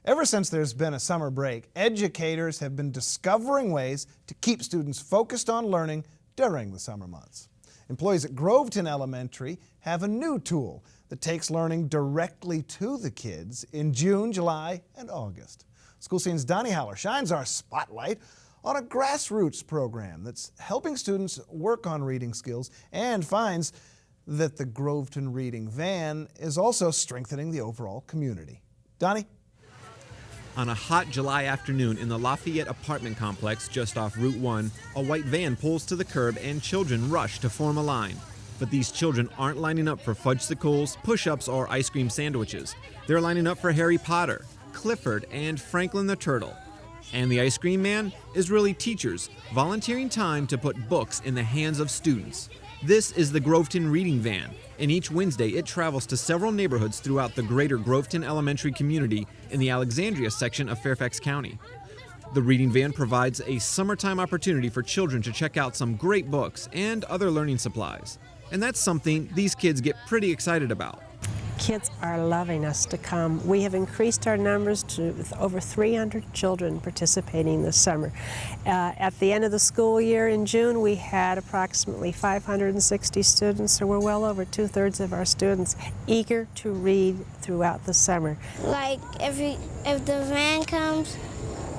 Ever since there's been a summer break, educators have been discovering ways to keep students focused on learning during the summer months. Employees at Groveton Elementary have a new tool that takes learning directly to the kids in June, July, and August. School Scene's Donnie Haller shines our spotlight on a grassroots program that's helping students work on reading skills and finds that the Groveton Reading Van is also strengthening the overall community. Donnie? On a hot July afternoon in the Lafayette apartment complex just off Route 1, a white van pulls to the curb and children rush to form a line. But these children aren't lining up for fudgesicles, push-ups, or ice cream sandwiches. They're lining up for Harry Potter, Clifford, and Franklin the Turtle. And the ice cream man is really teachers, volunteering time to put books in the hands of students. This is the Groveton Reading Van, and each Wednesday it travels to several neighborhoods throughout the greater Groveton Elementary community in the Alexandria section of Fairfax County. The Reading Van provides a summertime opportunity for children to check out some great books and other learning supplies. And that's something these kids get pretty excited about. Kids are loving us to come. We have increased our numbers to over 300 children participating this summer. At the end of the school year in June, we had approximately 560 students, so we're well over 2/3 of our students eager to read throughout the summer. Like if the van comes,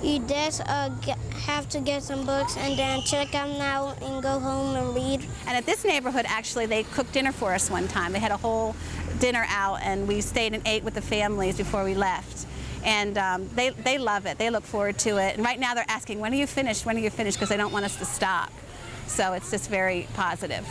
you just have to get some books and then check them out and go home and read. And at this neighborhood, actually, they cooked dinner for us one time. They had a whole dinner out, and we stayed and ate with the families before we left. And they love it. They look forward to it. And right now they're asking, when are you finished? When are you finished? Because they don't want us to stop. So it's just very positive.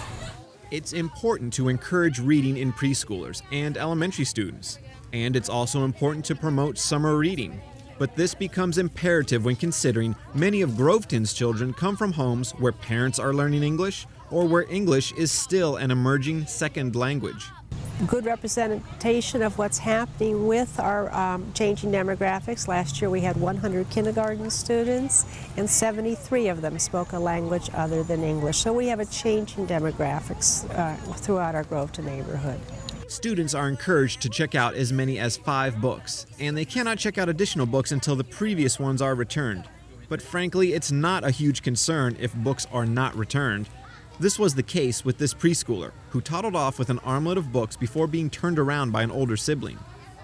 It's important to encourage reading in preschoolers and elementary students. And it's also important to promote summer reading. But this becomes imperative when considering many of Groveton's children come from homes where parents are learning English or where English is still an emerging second language. Good representation of what's happening with our changing demographics. Last year we had 100 kindergarten students and 73 of them spoke a language other than English. So we have a change in demographics throughout our Groveton neighborhood. Students are encouraged to check out as many as 5 books, and they cannot check out additional books until the previous ones are returned. But frankly, it's not a huge concern if books are not returned. This was the case with this preschooler, who toddled off with an armload of books before being turned around by an older sibling.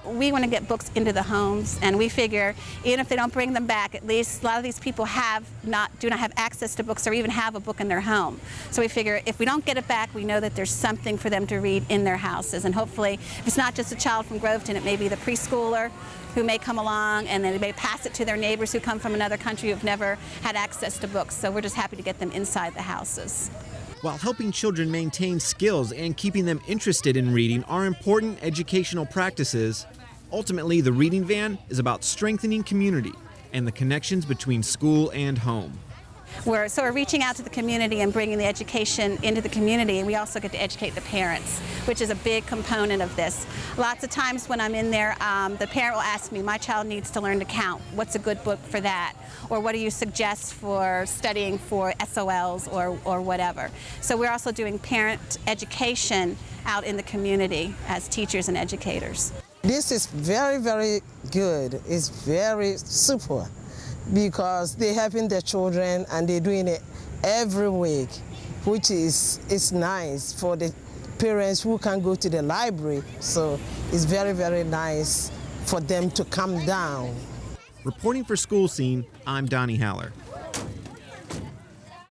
We want to get books into the homes, and we figure even if they don't bring them back, at least a lot of these people do not have access to books or even have a book in their home. So we figure if we don't get it back, we know that there's something for them to read in their houses. And hopefully, if it's not just a child from Groveton, it may be the preschooler who may come along, and then they may pass it to their neighbors who come from another country who've never had access to books. So we're just happy to get them inside the houses. While helping children maintain skills and keeping them interested in reading are important educational practices, ultimately the Reading Van is about strengthening community and the connections between school and home. We're reaching out to the community and bringing the education into the community, and we also get to educate the parents, which is a big component of this. Lots of times when I'm in there, the parent will ask me, my child needs to learn to count. What's a good book for that? Or what do you suggest for studying for SOLs or whatever? So we're also doing parent education out in the community as teachers and educators. This is very, very good. It's very super, because they're helping their children and they're doing it every week, which is nice for the parents who can go to the library. So it's very, very nice for them to come down. Reporting for School Scene, I'm Donnie Haller.